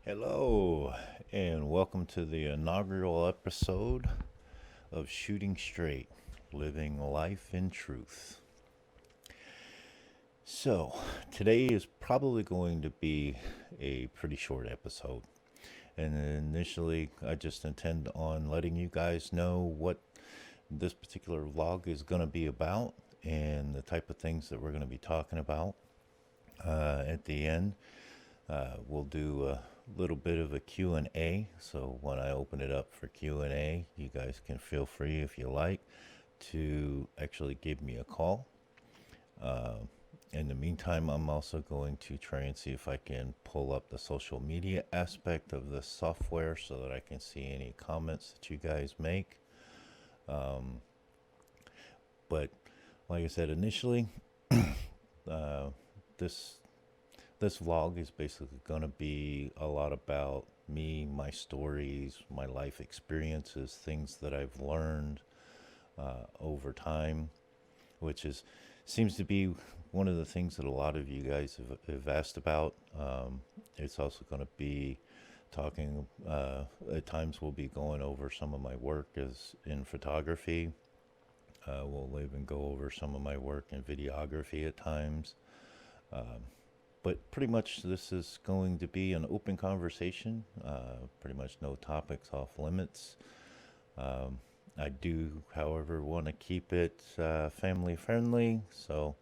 Hello, and welcome to the inaugural episode of Shooting Straight Living Life in Truth. So, today is probably going to be a pretty short episode. And initially, I just intend on letting you guys know what this particular vlog is going to be about and the type of things that we're going to be talking about. At the end, we'll do a little bit of a Q&A. So when I open it up for Q&A, you guys can feel free, if you like, to actually give me a call. In the meantime, I'm also going to try and see if I can pull up the social media aspect of the software so that I can see any comments that you guys make. But like I said initially, uh, this this vlog is basically going to be a lot about me, my stories, my life experiences, things that I've learned over time, which is seems to be one of the things that a lot of you guys have asked about. It's also going to be talking. At times, we'll be going over some of my work as in photography. We'll even go over some of my work in videography at times. But pretty much this is going to be an open conversation. Pretty much no topics off limits. I do, however, want to keep it family friendly, so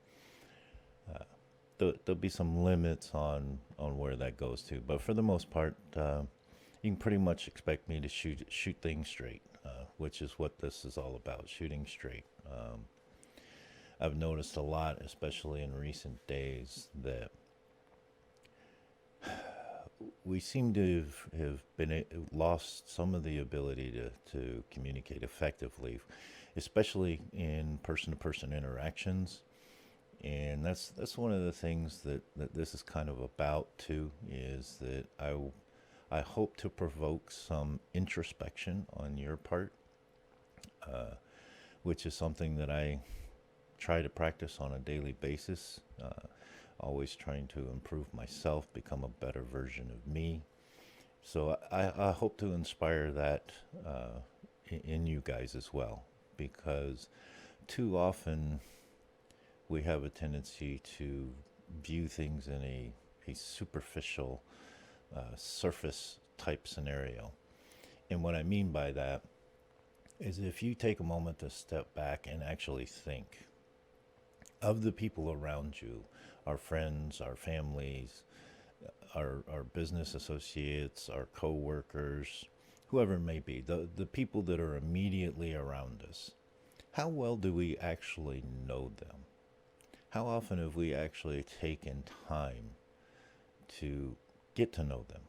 there'll be some limits on where that goes to. But for the most part, you can pretty much expect me to shoot things straight, which is what this is all about, shooting straight. I've noticed a lot, especially in recent days, that we seem to have been lost some of the ability to communicate effectively, especially in person-to-person interactions. And that's one of the things that this is kind of about too, is that I hope to provoke some introspection on your part, which is something that I try to practice on a daily basis. Always trying to improve myself, become a better version of me. So I hope to inspire that in you guys as well, because too often we have a tendency to view things in a superficial, surface type scenario. And what I mean by that is if you take a moment to step back and actually think of the people around you, our friends, our families, our business associates, our co-workers, whoever it may be, the people that are immediately around us. How well do we actually know them? How often have we actually taken time to get to know them?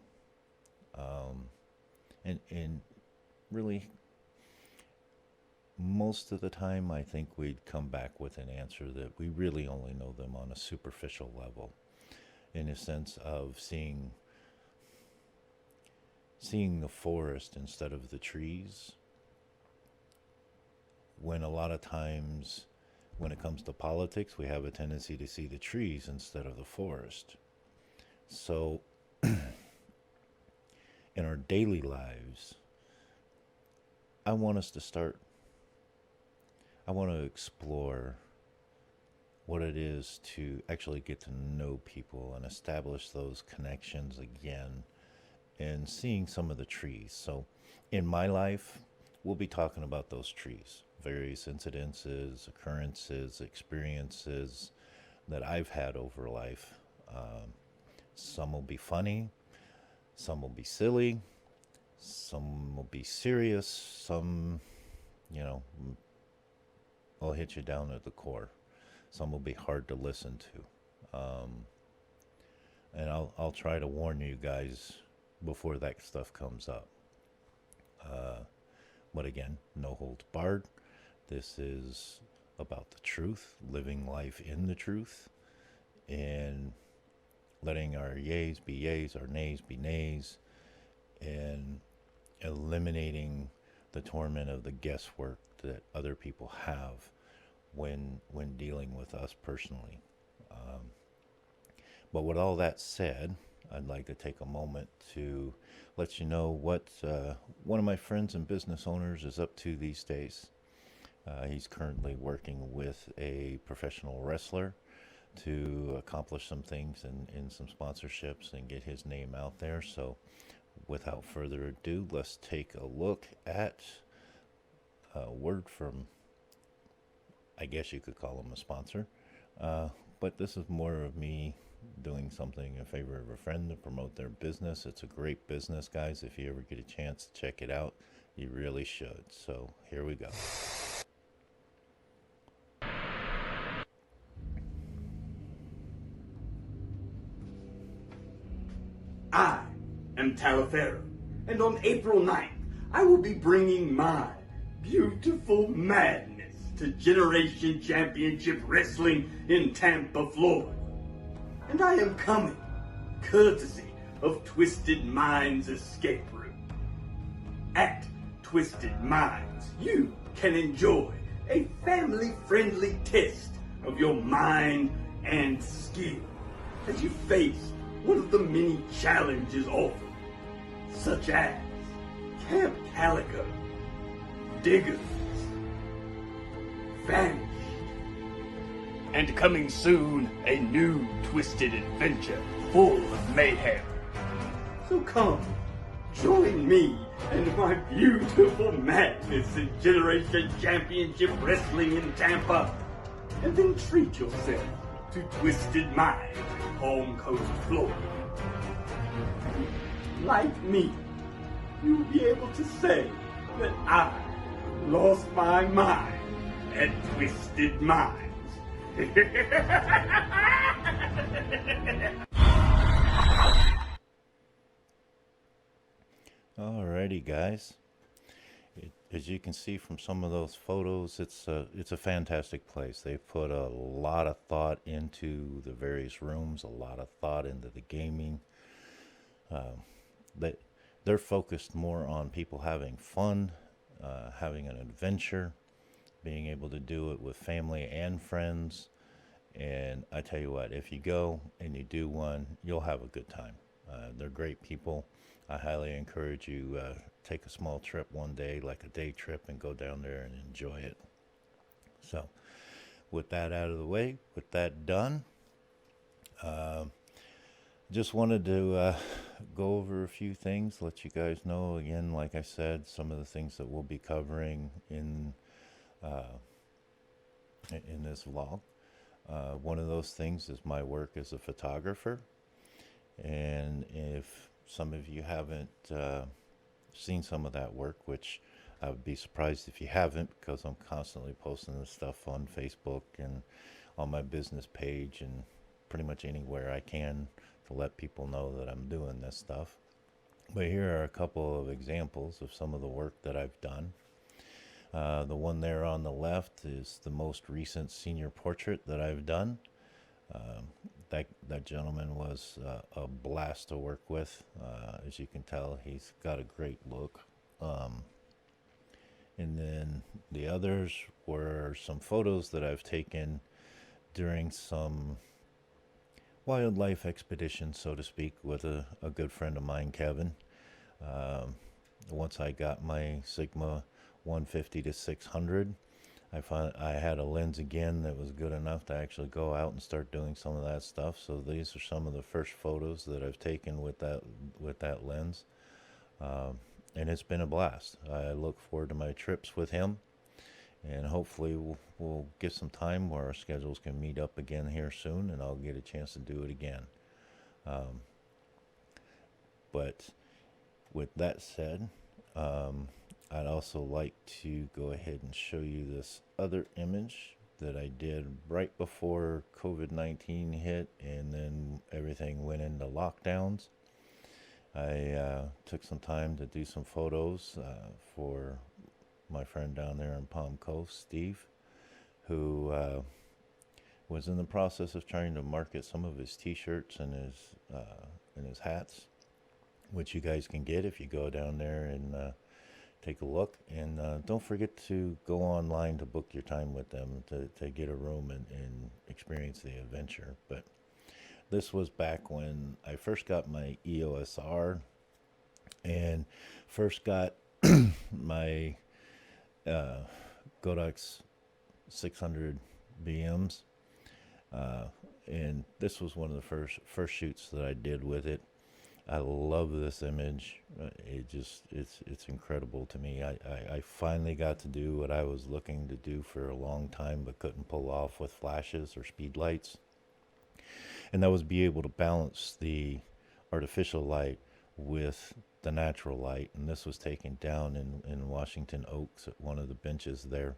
And really, most of the time, I think we'd come back with an answer that we really only know them on a superficial level, in a sense of seeing the forest instead of the trees, when a lot of times when it comes to politics, we have a tendency to see the trees instead of the forest. So in our daily lives, I want us to start, I want to explore what it is to actually get to know people and establish those connections again, and seeing some of the trees. So in my life, we'll be talking about those trees, various incidences, occurrences, experiences that I've had over life. Some will be funny, some will be silly, some will be serious, some, you know, will hit you down at the core. Some will be hard to listen to. And I'll try to warn you guys before that stuff comes up. But again, no holds barred. This is about the truth, living life in the truth, and letting our yays, our nays be nays, and eliminating the torment of the guesswork that other people have when dealing with us personally. But with all that said, I'd like to take a moment to let you know what one of my friends and business owners is up to these days. He's currently working with a professional wrestler to accomplish some things in some sponsorships and get his name out there. So, without further ado, let's take a look at a word from, I guess you could call him a sponsor. But this is more of me doing something in favor of a friend to promote their business. It's a great business, guys. If you ever get a chance to check it out, you really should. So, here we go. I am Taliaferro, and on April 9th, I will be bringing my beautiful madness to Generation Championship Wrestling in Tampa, Florida. And I am coming, courtesy of Twisted Minds Escape Room. At Twisted Minds, you can enjoy a family-friendly test of your mind and skill as you face one of the many challenges offered, such as Camp Calico, Diggers, Vanished, and coming soon, a new twisted adventure full of mayhem. So come, join me and my beautiful madness in Generation Championship Wrestling in Tampa, and then treat yourself to Twisted Minds in Palm Coast, Florida. Like me, you'll be able to say that I lost my mind at Twisted Minds. Alrighty, guys. As you can see from some of those photos, it's a fantastic place. They put a lot of thought into the various rooms, a lot of thought into the gaming. They're focused more on people having fun, having an adventure, being able to do it with family and friends. And I tell you what, if you go and you do one, you'll have a good time. They're great people. I highly encourage you take a small trip one day, like a day trip, and go down there and enjoy it. So, with that out of the way, with that done, just wanted to go over a few things, let you guys know again, like I said, some of the things that we'll be covering in this vlog. One of those things is my work as a photographer, and if some of you haven't seen some of that work, which I would be surprised if you haven't, because I'm constantly posting this stuff on Facebook and on my business page and pretty much anywhere I can to let people know that I'm doing this stuff. But here are a couple of examples of some of the work that I've done. The one there on the left is the most recent senior portrait that I've done. That gentleman was a blast to work with. As you can tell, he's got a great look. And then the others were some photos that I've taken during some wildlife expedition, so to speak, with a good friend of mine, Kevin. Once I got my Sigma 150 to 600, I found I had a lens again that was good enough to actually go out and start doing some of that stuff. So these are some of the first photos that I've taken with that lens, and it's been a blast. I look forward to my trips with him, and hopefully we'll get some time where our schedules can meet up again here soon, and I'll get a chance to do it again. But with that said, I'd also like to go ahead and show you this other image that I did right before COVID-19 hit and then everything went into lockdowns. I took some time to do some photos for my friend down there in Palm Coast, Steve, who was in the process of trying to market some of his t-shirts and his hats, which you guys can get if you go down there and take a look. And don't forget to go online to book your time with them to get a room and experience the adventure. But This was back when I first got my EOS R and first got my uh, Godox 600 BMs. Uh, and this was one of the first shoots that I did with it. I love this image. It's incredible to me. I finally got to do what I was looking to do for a long time but couldn't pull off with flashes or speed lights. And that was be able to balance the artificial light with the natural light. And this was taken down in Washington Oaks at one of the benches there.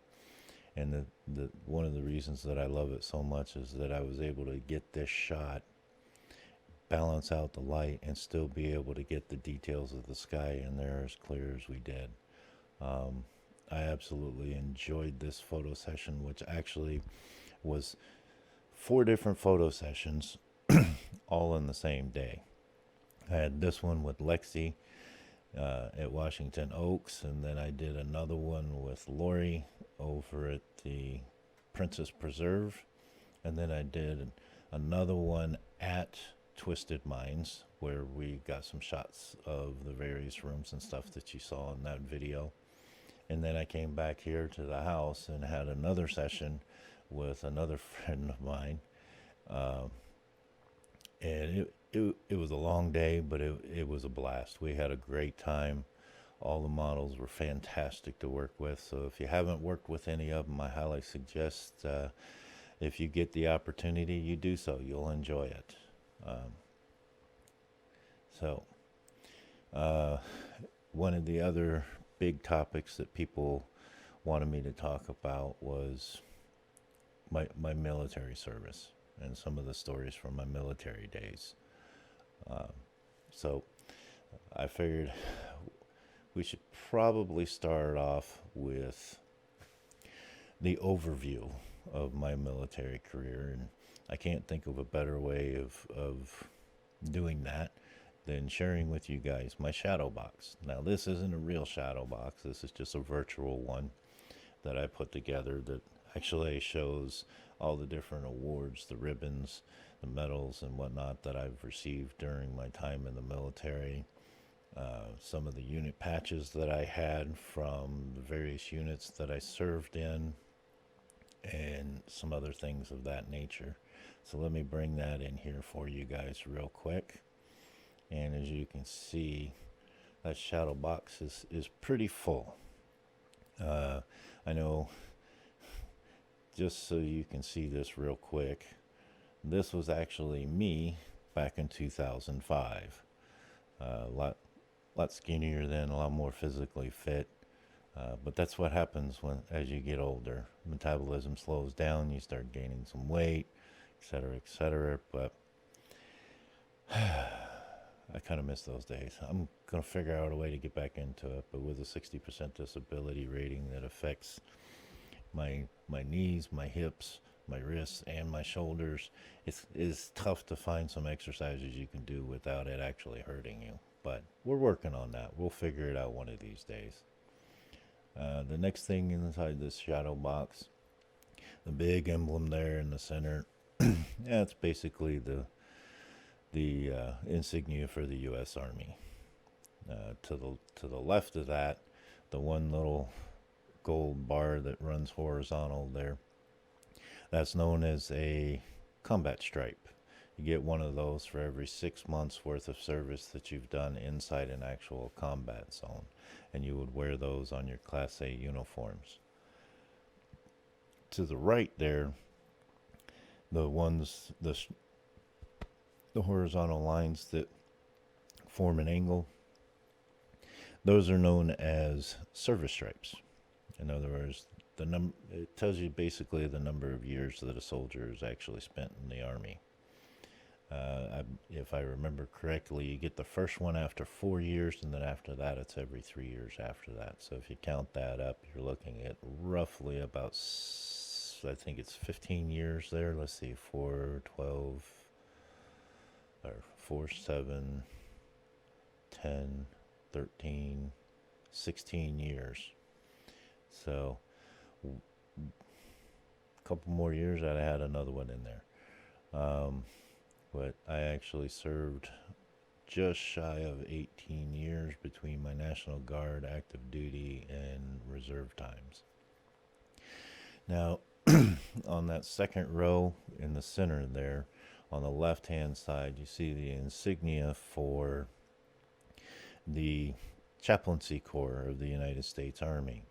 And the one of the reasons that I love it so much is that I was able to get this shot, balance out the light, and still be able to get the details of the sky in there as clear as we did. I absolutely enjoyed this photo session, which actually was 4 different photo sessions, all in the same day. I had this one with Lexi at Washington Oaks, and then I did another one with Lori over at the Princess Preserve, and then I did another one at Twisted Minds, where we got some shots of the various rooms and stuff that you saw in that video. And then I came back here to the house and had another session with another friend of mine. And it was a long day, but it was a blast. We had a great time. All the models were fantastic to work with. So if you haven't worked with any of them, I highly suggest if you get the opportunity, you do so. You'll enjoy it. One of the other big topics that people wanted me to talk about was my military service and some of the stories from my military days. So I figured we should probably start off with the overview of my military career. And I can't think of a better way of doing that than sharing with you guys my shadow box. Now, this isn't a real shadow box. This is just a virtual one that I put together that actually shows all the different awards, the ribbons, the medals, and whatnot that I've received during my time in the military. Some of the unit patches that I had from the various units that I served in, and some other things of that nature. So let me bring that in here for you guys real quick. And as you can see, that shadow box is pretty full. I know, just so you can see this real quick, this was actually me back in 2005. A lot skinnier then, a lot more physically fit. But that's what happens as you get older. Metabolism slows down, you start gaining some weight, etc., etc. But I kind of miss those days. I'm going to figure out a way to get back into it, but with a 60% disability rating that affects my knees, my hips, my wrists, and my shoulders, it's tough to find some exercises you can do without it actually hurting you. But we're working on that. We'll figure it out one of these days. The next thing inside this shadow box, the big emblem there in the center, yeah, it's basically the insignia for the U.S. Army. To the left of that, the one little gold bar that runs horizontal there, that's known as a combat stripe. You get one of those for every 6 months worth of service that you've done inside an actual combat zone, and you would wear those on your Class A uniforms. To the right there, the horizontal lines that form an angle, those are known as service stripes. In other words, it tells you basically the number of years that a soldier has actually spent in the Army. If I remember correctly, you get the first one after 4 years, and then after that, it's every 3 years after that. So if you count that up, you're looking at roughly about, I think it's 15 years there. Let's see, 4, 12, or 4, 7, 10, 13, 16 years. So a couple more years, I'd have had another one in there. but I actually served just shy of 18 years between my National Guard, active duty, and reserve times. Now, on that second row in the center there, on the left hand side, you see the insignia for the Chaplaincy Corps of the United States Army.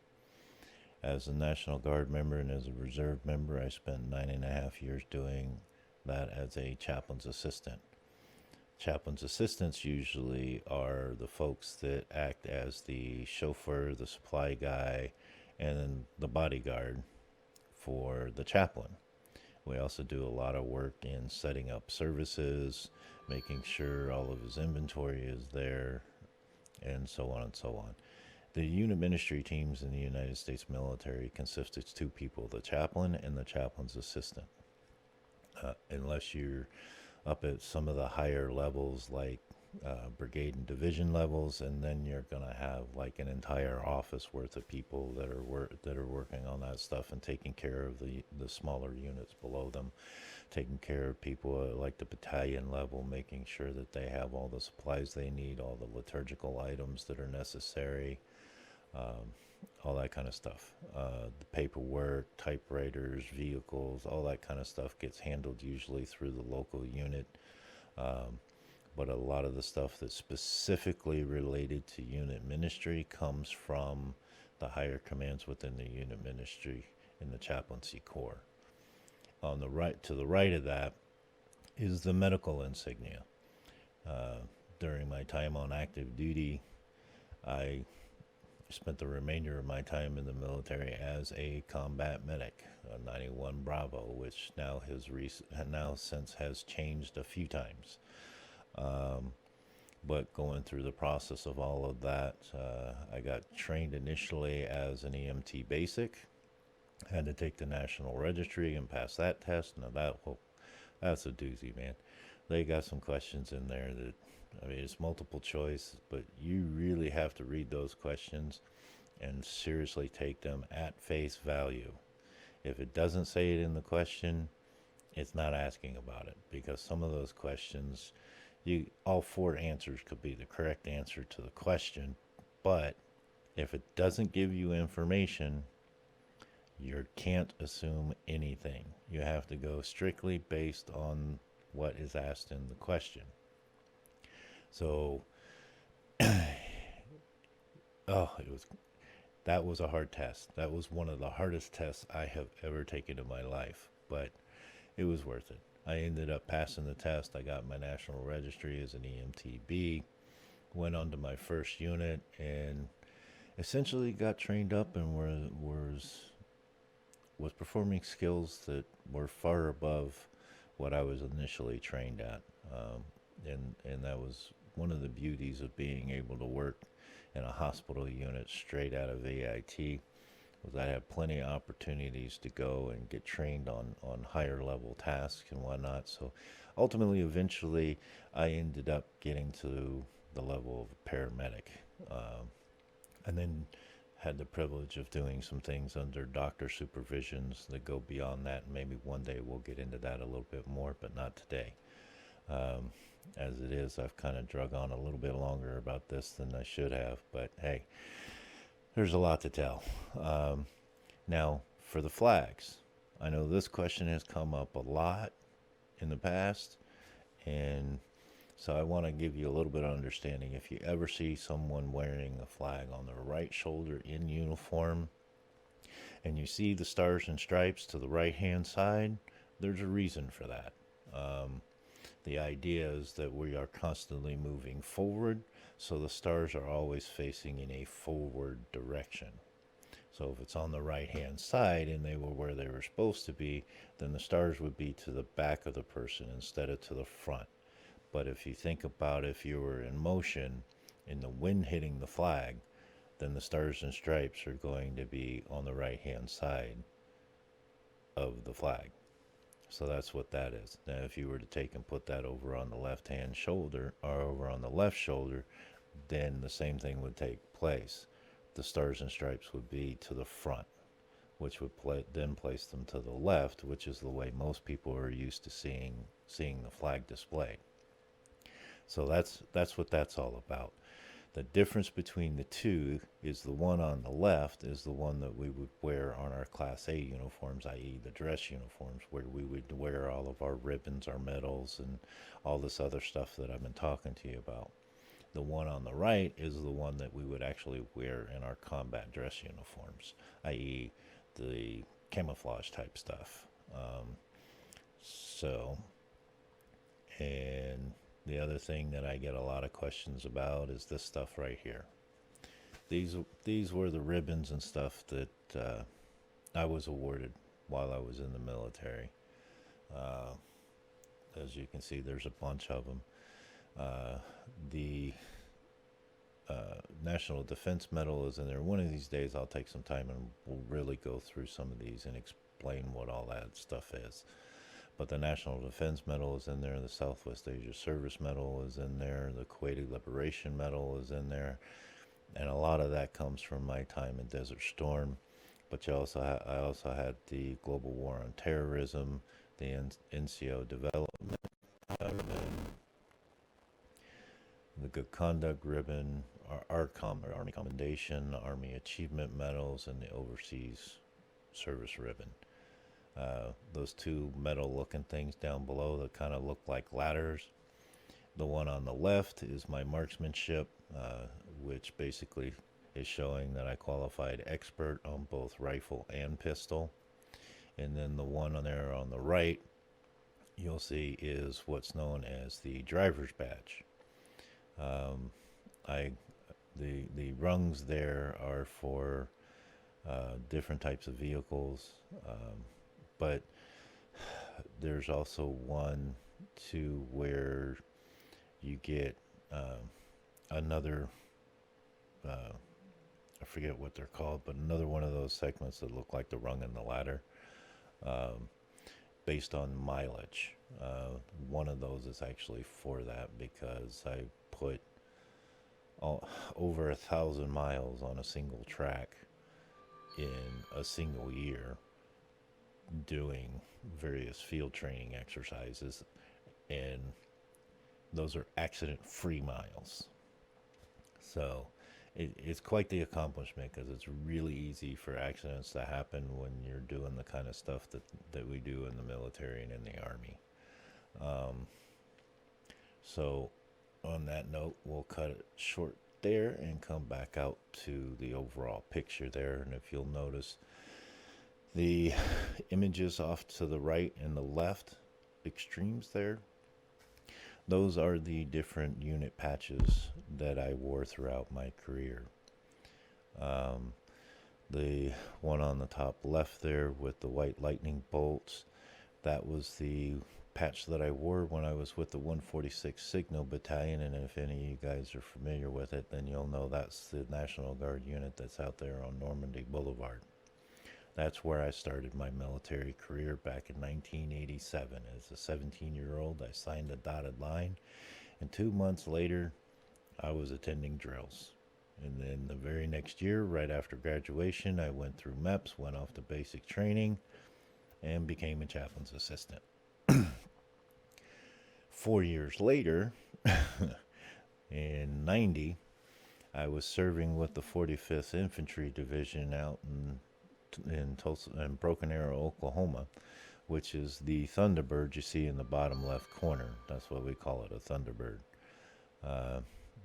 As a National Guard member and as a reserve member, I spent 9.5 years doing that as a chaplain's assistant. Chaplain's assistants usually are the folks that act as the chauffeur, the supply guy, and the bodyguard for the chaplain. We also do a lot of work in setting up services, making sure all of his inventory is there, and so on and so on. The unit ministry teams in the United States military consist of two people, the chaplain and the chaplain's assistant. Unless you're up at some of the higher levels like brigade and division levels, and then you're going to have like an entire office worth of people that are working on that stuff and taking care of the smaller units below them, taking care of people at like the battalion level, making sure that they have all the supplies they need, all the liturgical items that are necessary, all that kind of stuff. The paperwork, typewriters, vehicles, all that kind of stuff gets handled usually through the local unit. But a lot of the stuff that's specifically related to unit ministry comes from the higher commands within the unit ministry in the Chaplaincy Corps. On the right, to the right of that, is the medical insignia. During my time on active duty, I spent the remainder of my time in the military as a combat medic, a 91 Bravo, which now since has changed a few times. But going through the process of all of that, I got trained initially as an EMT basic. Had to take the National Registry and pass that test. Now that's a doozy, man. They got some questions in there that, I mean, it's multiple choice, but you really have to read those questions and seriously take them at face value. If it doesn't say it in the question, it's not asking about it, because some of those questions, all four answers could be the correct answer to the question, but if it doesn't give you information, you can't assume anything. You have to go strictly based on what is asked in the question. So, that was a hard test. That was one of the hardest tests I have ever taken in my life, but it was worth it. I ended up passing the test. I got my National Registry as an EMTB, went on to my first unit, and essentially got trained up and was performing skills that were far above what I was initially trained at. And that was one of the beauties of being able to work in a hospital unit straight out of AIT, was I had plenty of opportunities to go and get trained on higher level tasks and whatnot. So ultimately, eventually, I ended up getting to the level of paramedic. And then had the privilege of doing some things under doctor supervisions that go beyond that. Maybe one day we'll get into that a little bit more, but not today. As it is, I've kind of drug on a little bit longer about this than I should have, but hey, there's a lot to tell. Now, for the flags, I know this question has come up a lot in the past, and so I want to give you a little bit of understanding. If you ever see someone wearing a flag on their right shoulder in uniform, and you see the stars and stripes to the right-hand side, there's a reason for that. The idea is that we are constantly moving forward, so the stars are always facing in a forward direction. So if it's on the right-hand side and they were where they were supposed to be, then the stars would be to the back of the person instead of to the front. But if you think about if you were in motion and the wind hitting the flag, then the stars and stripes are going to be on the right-hand side of the flag. So that's what that is. Now, if you were to take and put that over on the left-hand shoulder or over on the left shoulder, then the same thing would take place. The stars and stripes would be to the front. which would then place them to the left, which is the way most people are used to seeing the flag displayed. So that's what that's all about. The difference between the two is the one on the left is the one that we would wear on our Class A uniforms, i.e. the dress uniforms, where we would wear all of our ribbons, our medals, and all this other stuff that I've been talking to you about. The one on the right is the one that we would actually wear in our combat dress uniforms, i.e. the camouflage type stuff. So, and the other thing that I get a lot of questions about is this stuff right here. These were the ribbons and stuff that I was awarded while I was in the military. Uh, as you can see, there's a bunch of them. The National Defense Medal is in there. One of these days, I'll take some time and we'll really go through some of these and explain what all that stuff is. But the National Defense Medal is in there. The Southwest Asia Service Medal is in there. The Kuwaiti Liberation Medal is in there. And a lot of that comes from my time in Desert Storm. But I also had the Global War on Terrorism, the NCO Development, and the Good Conduct Ribbon, Army Commendation, Army Achievement Medals, and the Overseas Service Ribbon. Those two metal looking things down below that kind of look like ladders. The one on the left is my marksmanship, which basically is showing that I qualified expert on both rifle and pistol. And then the one on there on the right, you'll see is what's known as the driver's badge. The rungs there are for different types of vehicles, but there's also one to where you get another. I forget what they're called, but another one of those segments that look like the rung in the ladder, based on mileage. One of those is actually for that because I put over 1,000 miles on a single track in a single year doing various field training exercises, and those are accident-free miles. So it's quite the accomplishment because it's really easy for accidents to happen when you're doing the kind of stuff that we do in the military and in the Army. So on that note, we'll cut it short there and come back out to the overall picture there. And if you'll notice, the images off to the right and the left extremes there, those are the different unit patches that I wore throughout my career. The one on the top left there with the white lightning bolts, that was the patch that I wore when I was with the 146th Signal Battalion, and if any of you guys are familiar with it, then you'll know that's the National Guard unit that's out there on Normandy Boulevard. That's where I started my military career back in 1987. As a 17-year-old, I signed a dotted line, and 2 months later, I was attending drills. And then the very next year, right after graduation, I went through MEPS, went off to basic training, and became a chaplain's assistant. 4 years later, in 90, I was serving with the 45th Infantry Division out in Tulsa, in Broken Arrow, Oklahoma, which is the Thunderbird you see in the bottom left corner. That's what we call it, a Thunderbird.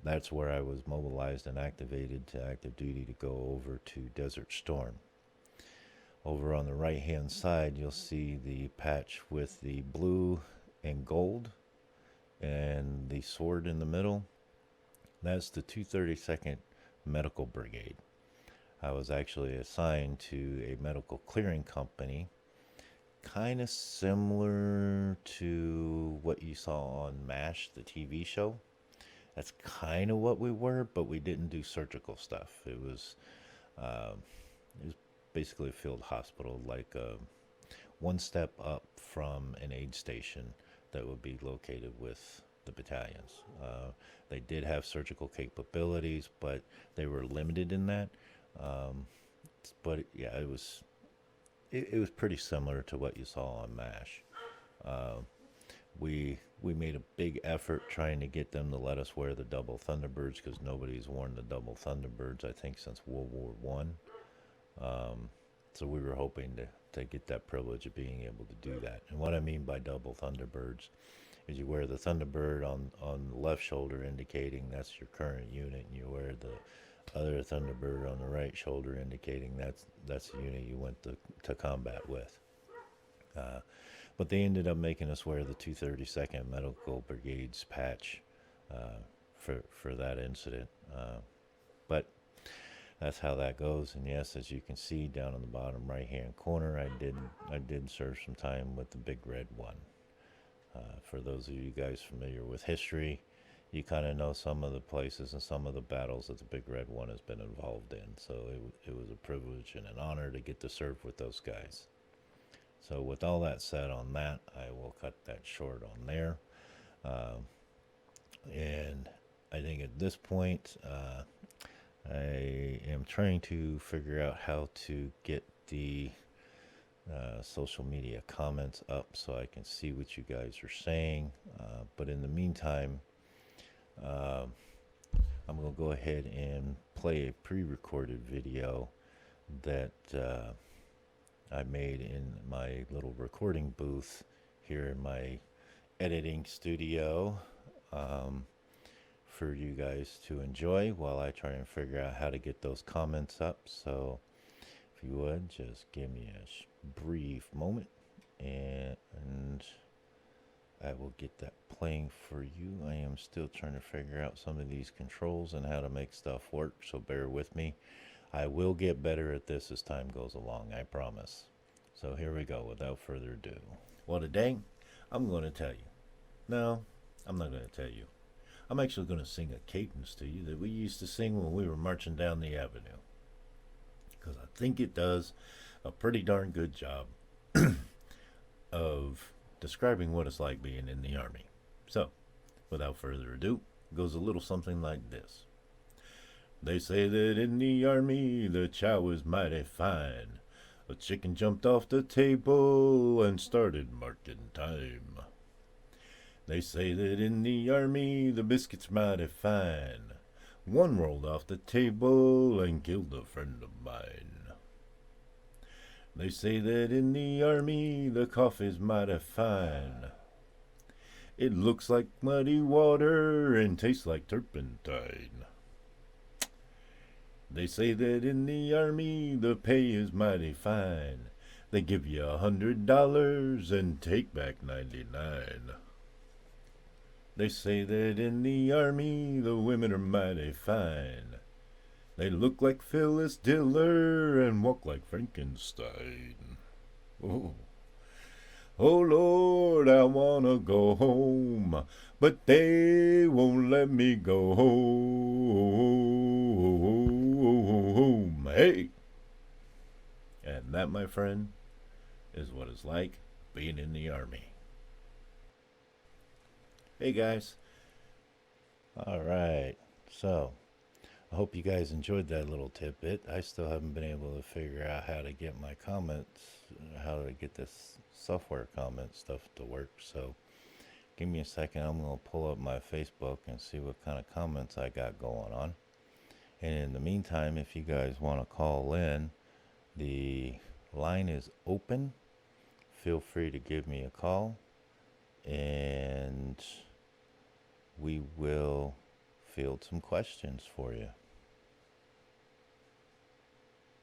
That's where I was mobilized and activated to active duty to go over to Desert Storm. Over on the right hand side, you'll see the patch with the blue and gold and the sword in the middle. That's the 232nd Medical Brigade. I was actually assigned to a medical clearing company, kind of similar to what you saw on MASH, the TV show. That's kind of what we were, but we didn't do surgical stuff. It was basically a field hospital, like one step up from an aid station that would be located with the battalions. They did have surgical capabilities, but they were limited in that. But yeah, it was it was pretty similar to what you saw on MASH. Uh, we made a big effort trying to get them to let us wear the double Thunderbirds because nobody's worn the double Thunderbirds I think since World War One. So we were hoping to get that privilege of being able to do that. And what I mean by double Thunderbirds is you wear the Thunderbird on the left shoulder indicating that's your current unit, and you wear the other Thunderbird on the right shoulder indicating that's the unit you went to combat with. But they ended up making us wear the 232nd Medical Brigade's patch for that incident. But that's how that goes. And yes, as you can see down in the bottom right hand corner, I did serve some time with the Big Red One. For those of you guys familiar with history, you kind of know some of the places and some of the battles that the Big Red One has been involved in. So it was a privilege and an honor to get to serve with those guys. So with all that said on that, I will cut that short on there. And I think at this point, I am trying to figure out how to get the social media comments up so I can see what you guys are saying. But in the meantime, I'm going to go ahead and play a pre-recorded video that I made in my little recording booth here in my editing studio for you guys to enjoy while I try and figure out how to get those comments up. So if you would just give me a brief moment and I will get that playing for you. I am still trying to figure out some of these controls and how to make stuff work, so bear with me. I will get better at this as time goes along, I promise. So here we go, without further ado. Well, today, I'm going to tell you. No, I'm not going to tell you. I'm actually going to sing a cadence to you that we used to sing when we were marching down the avenue. Because I think it does a pretty darn good job of describing what it's like being in the Army. So, without further ado, it goes a little something like this. They say that in the Army the chow is mighty fine. A chicken jumped off the table and started marking time. They say that in the Army the biscuit's mighty fine. One rolled off the table and killed a friend of mine. They say that in the Army the coffee's mighty fine. It looks like muddy water and tastes like turpentine. They say that in the Army the pay is mighty fine. They give you $100 and take back 99. They say that in the Army the women are mighty fine. They look like Phyllis Diller and walk like Frankenstein. Oh, oh Lord, I wanna go home, but they won't let me go home. Hey! And that, my friend, is what it's like being in the Army. Hey guys. Alright, so I hope you guys enjoyed that little tidbit. I still haven't been able to figure out how to get my comments, how to get this software comment stuff to work. So give me a second. I'm going to pull up my Facebook and see what kind of comments I got going on. And in the meantime, if you guys want to call in, the line is open. Feel free to give me a call and we will field some questions for you.